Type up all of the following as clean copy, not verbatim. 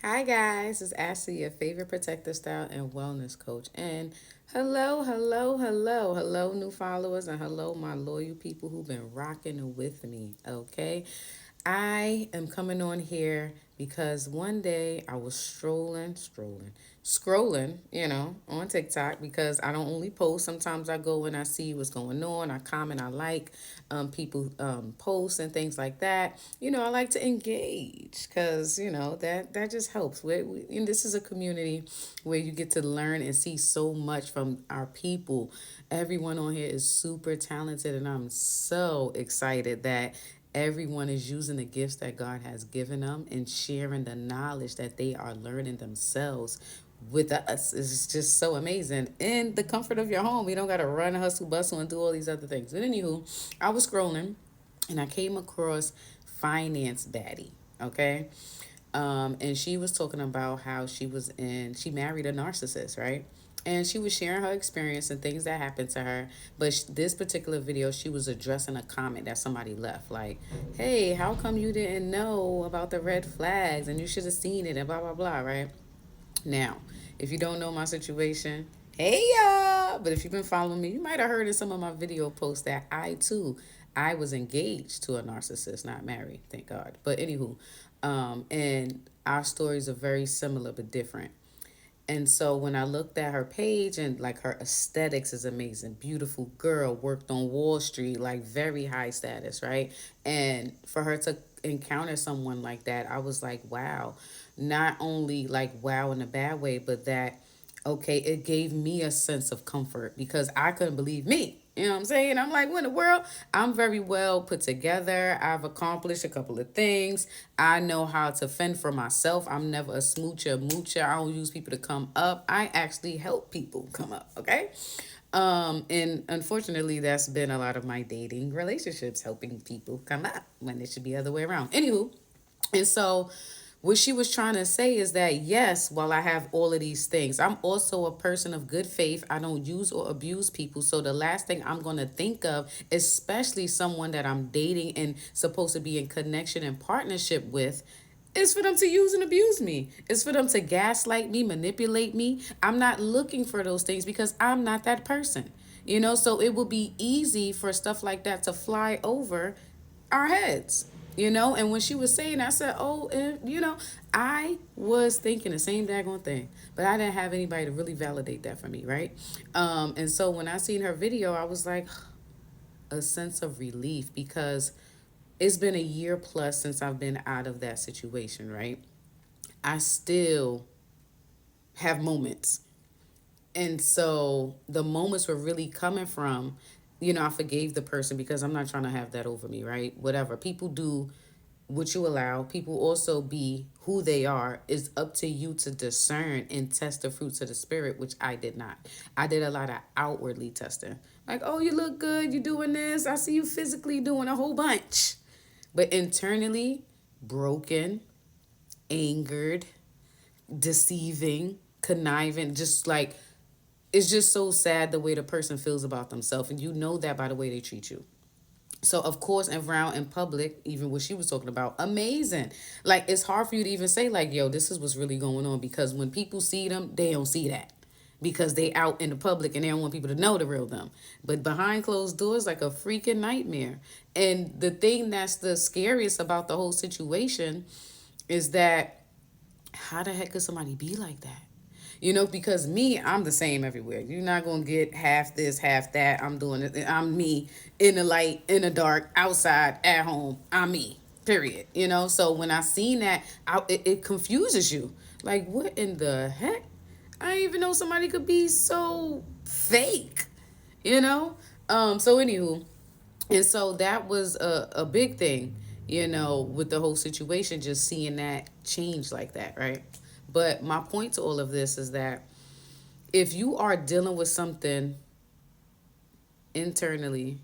Hi guys, it's Ashley, your favorite protective style and wellness coach. And hello, new followers, and hello, my loyal people who've been rocking with me. Okay, I am coming on here because one day I was scrolling, on TikTok because I don't only post. Sometimes I go and I see what's going on. I comment, I like people posts and things like that. I like to engage because that just helps. And this is a community where you get to learn and see so much from our people. Everyone on here is super talented, and I'm so excited that everyone is using the gifts that God has given them and sharing the knowledge that they are learning themselves with us. It's just so amazing. In the comfort of your home, you don't got to run, hustle, bustle, and do all these other things. But anywho, I was scrolling and I came across Finance Baddie. Okay. And she was talking about how she married a narcissist, right? And she was sharing her experience and things that happened to her. But this particular video, she was addressing a comment that somebody left, like, "Hey, how come you didn't know about the red flags and you should have seen it and blah blah blah," right? Now, if you don't know my situation, hey y'all! But if you've been following me, you might have heard in some of my video posts that I was engaged to a narcissist, not married, thank God. But anywho, and our stories are very similar but different. And so when I looked at her page and like her aesthetics is amazing, beautiful girl, worked on Wall Street, like very high status, right? And for her to encounter someone like that, I was like, wow. Not only like wow in a bad way, but that okay, it gave me a sense of comfort because I couldn't believe me. You know what I'm saying? I'm like, what in the world? I'm very well put together. I've accomplished a couple of things. I know how to fend for myself. I'm never a smoocher, moocher. I don't use people to come up. I actually help people come up, okay? And unfortunately, that's been a lot of my dating relationships, helping people come up when it should be the other way around. Anywho, and so what she was trying to say is that yes, while I have all of these things, I'm also a person of good faith. I don't use or abuse people. So the last thing I'm going to think of, especially someone that I'm dating and supposed to be in connection and partnership with, is for them to use and abuse me. It's for them to gaslight me, manipulate me. I'm not looking for those things because I'm not that person. So it will be easy for stuff like that to fly over our heads. And when she was saying, I said, "Oh, I was thinking the same daggone thing, but I didn't have anybody to really validate that for me, right?" And so when I seen her video, I was like, a sense of relief because it's been a year plus since I've been out of that situation, right? I still have moments. And so the moments were really coming from, I forgave the person because I'm not trying to have that over me, right? Whatever. People do what you allow. People also be who they are. It's up to you to discern and test the fruits of the spirit, which I did not. I did a lot of outwardly testing. Like, oh, you look good, you doing this. I see you physically doing a whole bunch. But internally, broken, angered, deceiving, conniving, just like it's just so sad the way the person feels about themselves. And you know that by the way they treat you. So of course, and around in public, even what she was talking about, amazing. Like it's hard for you to even say like, yo, this is what's really going on because when people see them, they don't see that because they out in the public and they don't want people to know the real them. But behind closed doors, like a freaking nightmare. And the thing that's the scariest about the whole situation is that how the heck could somebody be like that? Because me, I'm the same everywhere. You're not gonna get half this, half that. I'm doing it. I'm me in the light, in the dark, outside, at home. I'm me. Period. So when I seen that, it confuses you. Like, what in the heck? I didn't even know somebody could be so fake. You know. So anywho, and so that was a big thing, with the whole situation, just seeing that change like that, right? But my point to all of this is that if you are dealing with something internally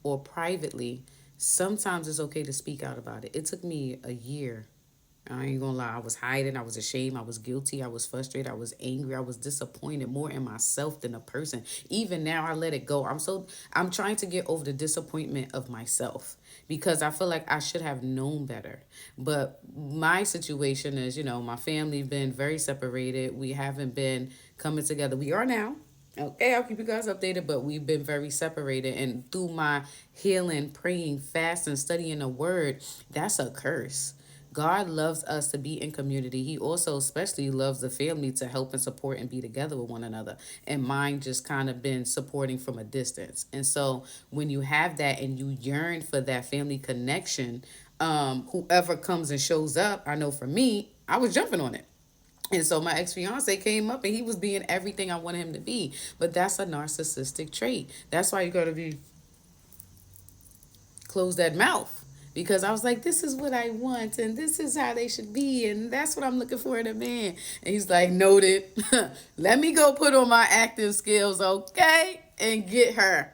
or privately, sometimes it's okay to speak out about it. It took me a year I ain't gonna lie. I was hiding. I was ashamed. I was guilty. I was frustrated. I was angry. I was disappointed more in myself than a person. Even now, I let it go. I'm trying to get over the disappointment of myself because I feel like I should have known better. But my situation is, my family been very separated. We haven't been coming together. We are now. Okay, I'll keep you guys updated, but we've been very separated. And through my healing, praying, fasting, studying the word, that's a curse. God loves us to be in community. He also especially loves the family to help and support and be together with one another. And mine just kind of been supporting from a distance. And so when you have that and you yearn for that family connection, whoever comes and shows up, I know for me, I was jumping on it. And so my ex fiance came up and he was being everything I wanted him to be. But that's a narcissistic trait. That's why you gotta be close that mouth. Because I was like, this is what I want and this is how they should be and that's what I'm looking for in a man. And he's like, noted. Let me go put on my acting skills, okay? And get her.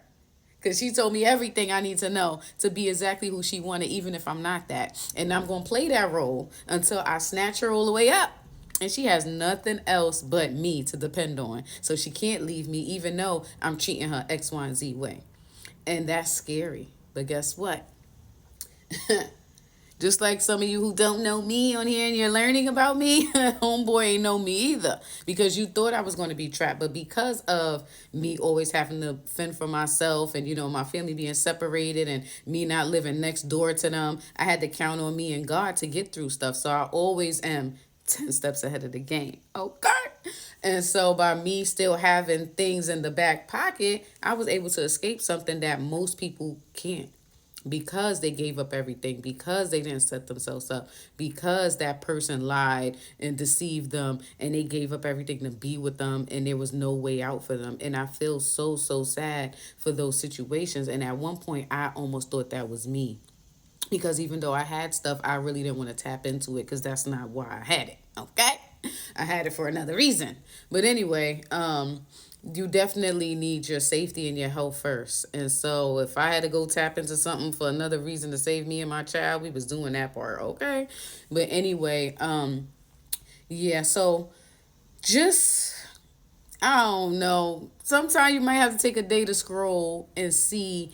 Because she told me everything I need to know to be exactly who she wanted, even if I'm not that. And I'm going to play that role until I snatch her all the way up. And she has nothing else but me to depend on. So she can't leave me, even though I'm treating her X, Y, and Z way. And that's scary. But guess what? Just like some of you who don't know me on here and you're learning about me, homeboy ain't know me either. Because you thought I was going to be trapped. But because of me always having to fend for myself and, my family being separated and me not living next door to them, I had to count on me and God to get through stuff. So I always am 10 steps ahead of the game. Okay. And so by me still having things in the back pocket, I was able to escape something that most people can't because they gave up everything, because they didn't set themselves up, because that person lied and deceived them and they gave up everything to be with them and there was no way out for them. And I feel so, so sad for those situations. And at one point, I almost thought that was me because even though I had stuff, I really didn't want to tap into it because that's not why I had it. Okay. I had it for another reason. But anyway, you definitely need your safety and your health first. And so if I had to go tap into something for another reason to save me and my child, we was doing that part, okay? But anyway, yeah, so just I don't know. Sometimes you might have to take a day to scroll and see,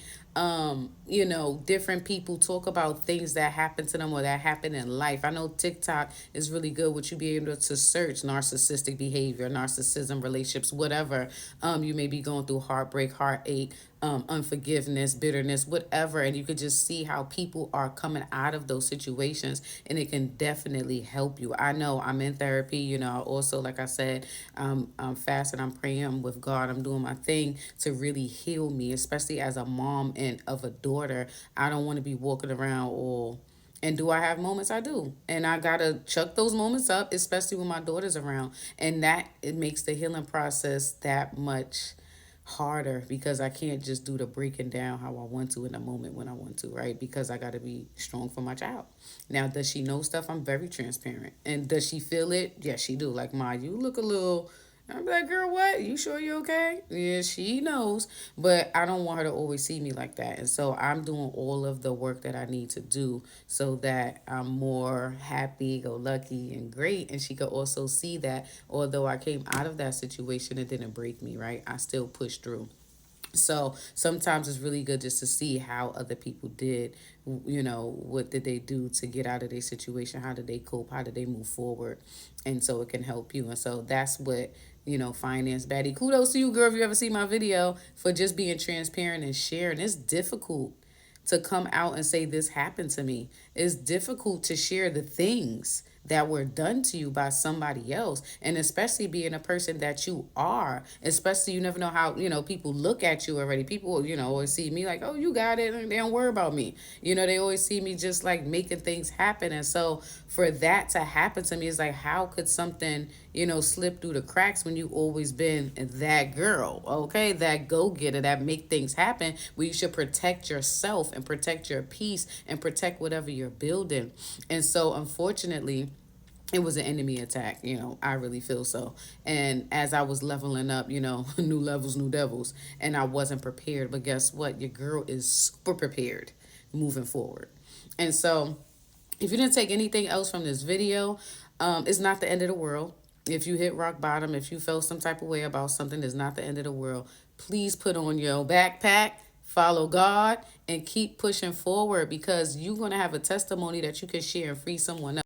different people talk about things that happen to them or that happen in life. I know TikTok is really good with you being able to search narcissistic behavior, narcissism, relationships, whatever. You may be going through heartbreak, heartache, unforgiveness, bitterness, whatever, and you could just see how people are coming out of those situations, and it can definitely help you. I know I'm in therapy. Also, like I said, I'm fasting, I'm praying, I'm with God, I'm doing my thing to really heal me, especially as a mom and of a daughter. I don't want to be walking around all. And do I have moments? I do. And I got to chuck those moments up, especially when my daughter's around. And that it makes the healing process that much harder because I can't just do the breaking down how I want to in a moment when I want to, right? Because I got to be strong for my child. Now, does she know stuff? I'm very transparent. And does she feel it? Yes, she do. Like, Ma, you look a little. I'm like, girl, what? You sure you okay? Yeah, she knows. But I don't want her to always see me like that. And so I'm doing all of the work that I need to do so that I'm more happy, go lucky, and great. And she could also see that although I came out of that situation, it didn't break me, right? I still pushed through. So sometimes it's really good just to see how other people did, what did they do to get out of their situation? How did they cope? How did they move forward? And so it can help you. And so that's what, finance baddie. Kudos to you, girl, if you ever see my video for just being transparent and sharing. It's difficult to come out and say this happened to me. It's difficult to share the things that were done to you by somebody else, and especially being a person that you are, especially you never know how people look at you already. People always see me like, oh, you got it, and they don't worry about me. They always see me just like making things happen. And so for that to happen to me, is like, how could something slip through the cracks when you always been that girl, okay, that go-getter, that make things happen, where you should protect yourself and protect your peace and protect whatever you're building. And so unfortunately, it was an enemy attack. I really feel so. And as I was leveling up, new levels, new devils, and I wasn't prepared. But guess what? Your girl is super prepared moving forward. And so If you didn't take anything else from this video, it's not the end of the world. If you hit rock bottom, if you felt some type of way about something, it's not the end of the world. Please put on your backpack, follow God, and keep pushing forward, because you're going to have a testimony that you can share and free someone else.